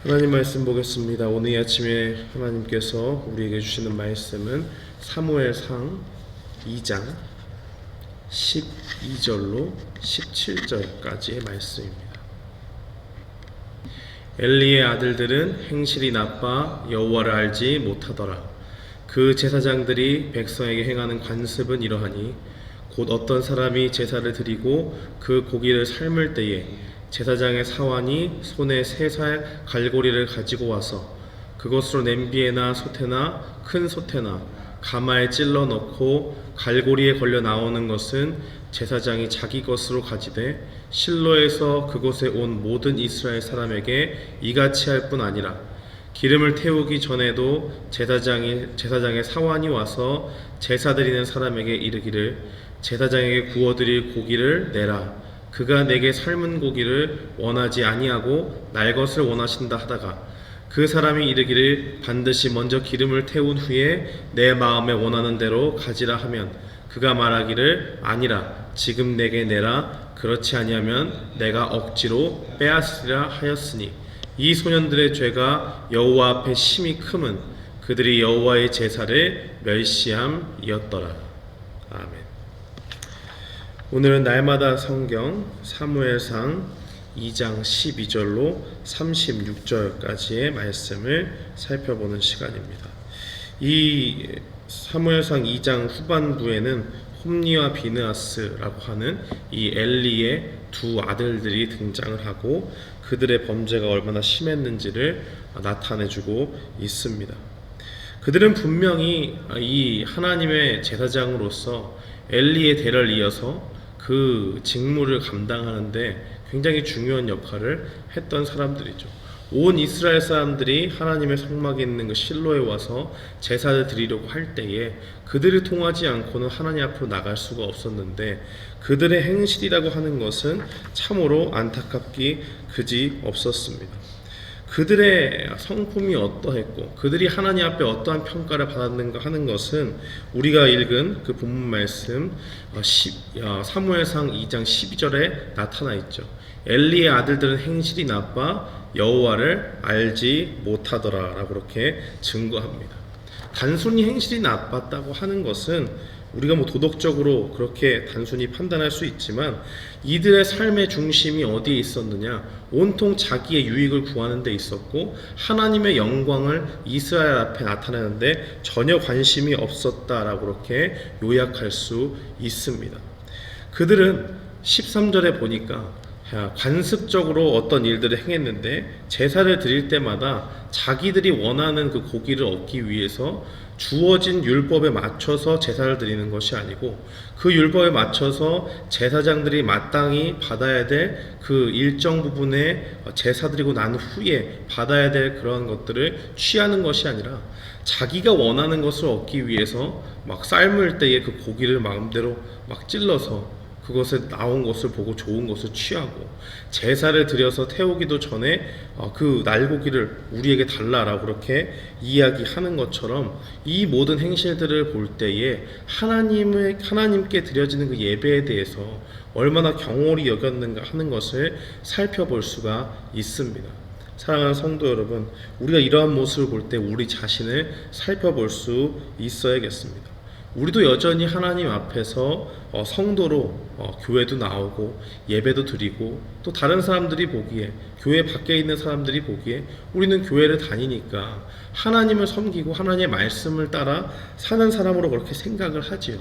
하나님 말씀 보겠습니다. 오늘 이 아침에 하나님께서 우리에게 주시는 말씀은 사무엘상 2장 12절로 17절까지의 말씀입니다. 엘리의 아들들은 행실이 나빠 여호와를 알지 못하더라. 그 제사장들이 백성에게 행하는 관습은 이러하니 곧 어떤 사람이 제사를 드리고 그 고기를 삶을 때에 제사장의 사환이 손에 3살 갈고리를 가지고 와서 그것으로 냄비에나 솥에나 큰 솥에나 가마에 찔러 넣고 갈고리에 걸려 나오는 것은 제사장이 자기 것으로 가지되 실로에서 그곳에 온 모든 이스라엘 사람에게 이같이 할 뿐 아니라 기름을 태우기 전에도 제사장의 사환이 와서 제사 드리는 사람에게 이르기를 제사장에게 구워드릴 고기를 내라. 그가 내게 삶은 고기를 원하지 아니하고 날 것을 원하신다 하다가 그 사람이 이르기를 반드시 먼저 기름을 태운 후에 내 마음에 원하는 대로 가지라 하면 그가 말하기를 아니라 지금 내게 내라. 그렇지 아니하면 내가 억지로 빼앗으리라 하였으니 이 소년들의 죄가 여호와 앞에 심히 크면 그들이 여호와의 제사를 멸시함이었더라. 아멘. 오늘은 날마다 성경 사무엘상 2장 12절로 36절까지의 말씀을 살펴보는 시간입니다. 이 사무엘상 2장 후반부에는 홈니와 비느하스라고 하는 이 엘리의 두 아들들이 등장을 하고 그들의 범죄가 얼마나 심했는지를 나타내주고 있습니다. 그들은 분명히 이 하나님의 제사장으로서 엘리의 대를 이어서 그 직무를 감당하는데 굉장히 중요한 역할을 했던 사람들이죠. 온 이스라엘 사람들이 하나님의 성막에 있는 그 실로에 와서 제사를 드리려고 할 때에 그들을 통하지 않고는 하나님 앞으로 나갈 수가 없었는데 그들의 행실이라고 하는 것은 참으로 안타깝기 그지 없었습니다. 그들의 성품이 어떠했고 그들이 하나님 앞에 어떠한 평가를 받았는가 하는 것은 우리가 읽은 그 본문 말씀 사무엘상 2장 12절에 나타나 있죠. 엘리의 아들들은 행실이 나빠 여호와를 알지 못하더라 라고 그렇게 증거합니다. 단순히 행실이 나빴다고 하는 것은 우리가 도덕적으로 그렇게 단순히 판단할 수 있지만 이들의 삶의 중심이 어디에 있었느냐? 온통 자기의 유익을 구하는 데 있었고 하나님의 영광을 이스라엘 앞에 나타내는데 전혀 관심이 없었다라고 그렇게 요약할 수 있습니다. 그들은 13절에 보니까 관습적으로 어떤 일들을 행했는데 제사를 드릴 때마다 자기들이 원하는 그 고기를 얻기 위해서 주어진 율법에 맞춰서 제사를 드리는 것이 아니고 그 율법에 맞춰서 제사장들이 마땅히 받아야 될 그 일정 부분의 제사 드리고 난 후에 받아야 될 그런 것들을 취하는 것이 아니라 자기가 원하는 것을 얻기 위해서 막 삶을 때에 그 고기를 마음대로 막 찔러서 그것에 나온 것을 보고 좋은 것을 취하고 제사를 드려서 태우기도 전에 그 날고기를 우리에게 달라라고 그렇게 이야기하는 것처럼 이 모든 행실들을 볼 때에 하나님께 드려지는 그 예배에 대해서 얼마나 경홀히 여겼는가 하는 것을 살펴볼 수가 있습니다. 사랑하는 성도 여러분, 우리가 이러한 모습을 볼 때 우리 자신을 살펴볼 수 있어야겠습니다. 우리도 여전히 하나님 앞에서 성도로 교회도 나오고 예배도 드리고 또 다른 사람들이 보기에 교회 밖에 있는 사람들이 보기에 우리는 교회를 다니니까 하나님을 섬기고 하나님의 말씀을 따라 사는 사람으로 그렇게 생각을 하지요.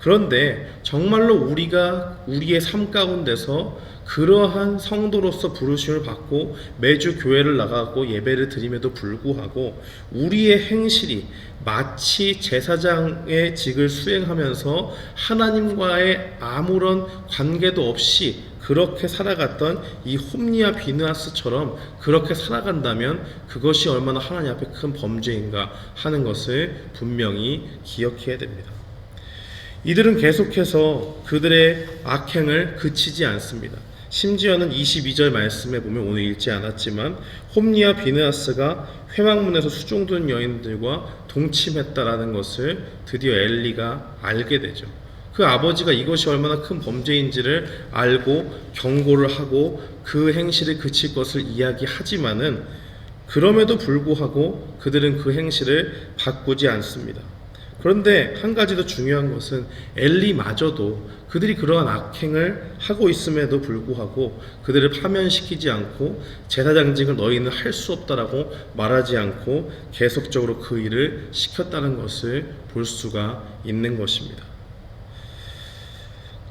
그런데 정말로 우리가 우리의 삶 가운데서 그러한 성도로서 부르심을 받고 매주 교회를 나가고 예배를 드림에도 불구하고 우리의 행실이 마치 제사장의 직을 수행하면서 하나님과의 아무런 관계도 없이 그렇게 살아갔던 이 홈니와 비느하스처럼 그렇게 살아간다면 그것이 얼마나 하나님 앞에 큰 범죄인가 하는 것을 분명히 기억해야 됩니다. 이들은 계속해서 그들의 악행을 그치지 않습니다. 심지어는 22절 말씀에 보면 오늘 읽지 않았지만 홈니와 비느하스가 회막문에서 수종든 여인들과 동침했다라는 것을 드디어 엘리가 알게 되죠. 그 아버지가 이것이 얼마나 큰 범죄인지를 알고 경고를 하고 그 행실을 그칠 것을 이야기하지만은 그럼에도 불구하고 그들은 그 행실을 바꾸지 않습니다. 그런데 한 가지 더 중요한 것은 엘리마저도 그들이 그러한 악행을 하고 있음에도 불구하고 그들을 파면시키지 않고 제사장직을 너희는 할 수 없다라고 말하지 않고 계속적으로 그 일을 시켰다는 것을 볼 수가 있는 것입니다.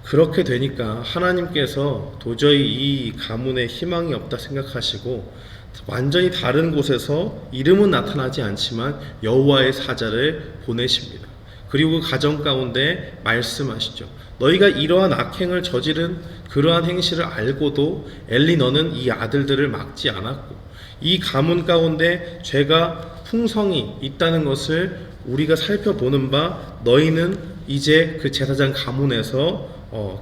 그렇게 되니까 하나님께서 도저히 이 가문에 희망이 없다 생각하시고 완전히 다른 곳에서 이름은 나타나지 않지만 여호와의 사자를 보내십니다. 그리고 그 가정 가운데 말씀하시죠. 너희가 이러한 악행을 저지른 그러한 행실을 알고도 엘리 너는 이 아들들을 막지 않았고 이 가문 가운데 죄가 풍성이 있다는 것을 우리가 살펴보는 바 너희는 이제 그 제사장 가문에서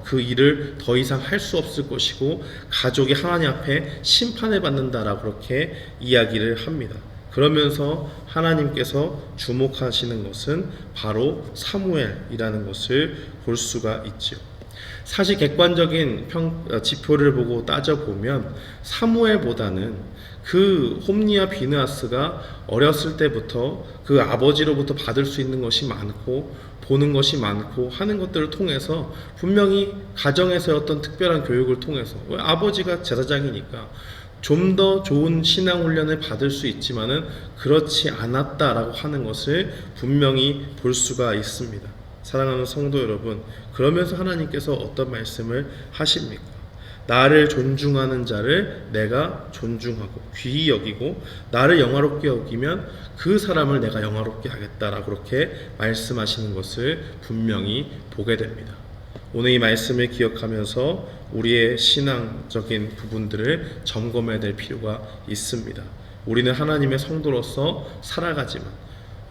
그 일을 더 이상 할 수 없을 것이고 가족이 하나님 앞에 심판을 받는다라고 그렇게 이야기를 합니다. 그러면서 하나님께서 주목하시는 것은 바로 사무엘이라는 것을 볼 수가 있죠. 사실 객관적인 지표를 보고 따져보면 사무엘보다는 그 홈리와 비느하스가 어렸을 때부터 그 아버지로부터 받을 수 있는 것이 많고 보는 것이 많고 하는 것들을 통해서 분명히 가정에서의 어떤 특별한 교육을 통해서 아버지가 제사장이니까 좀 더 좋은 신앙 훈련을 받을 수 있지만은 그렇지 않았다라고 하는 것을 분명히 볼 수가 있습니다. 사랑하는 성도 여러분, 그러면서 하나님께서 어떤 말씀을 하십니까? 나를 존중하는 자를 내가 존중하고 귀히 여기고 나를 영화롭게 여기면 그 사람을 내가 영화롭게 하겠다라고 그렇게 말씀하시는 것을 분명히 보게 됩니다. 오늘 이 말씀을 기억하면서 우리의 신앙적인 부분들을 점검해야 될 필요가 있습니다. 우리는 하나님의 성도로서 살아가지만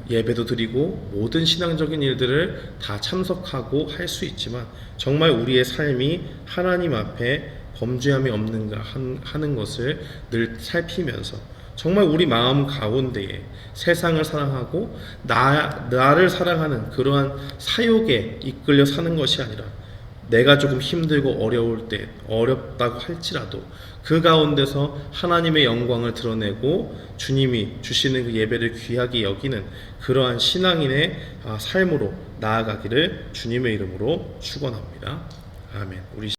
예배도 드리고 모든 신앙적인 일들을 다 참석하고 할 수 있지만 정말 우리의 삶이 하나님 앞에 범죄함이 없는가 하는 것을 늘 살피면서 정말 우리 마음 가운데에 세상을 사랑하고 나를 사랑하는 그러한 사욕에 이끌려 사는 것이 아니라 내가 조금 힘들고 어려울 때 어렵다고 할지라도 그 가운데서 하나님의 영광을 드러내고 주님이 주시는 그 예배를 귀하게 여기는 그러한 신앙인의 삶으로 나아가기를 주님의 이름으로 축원합니다. 아멘. 우리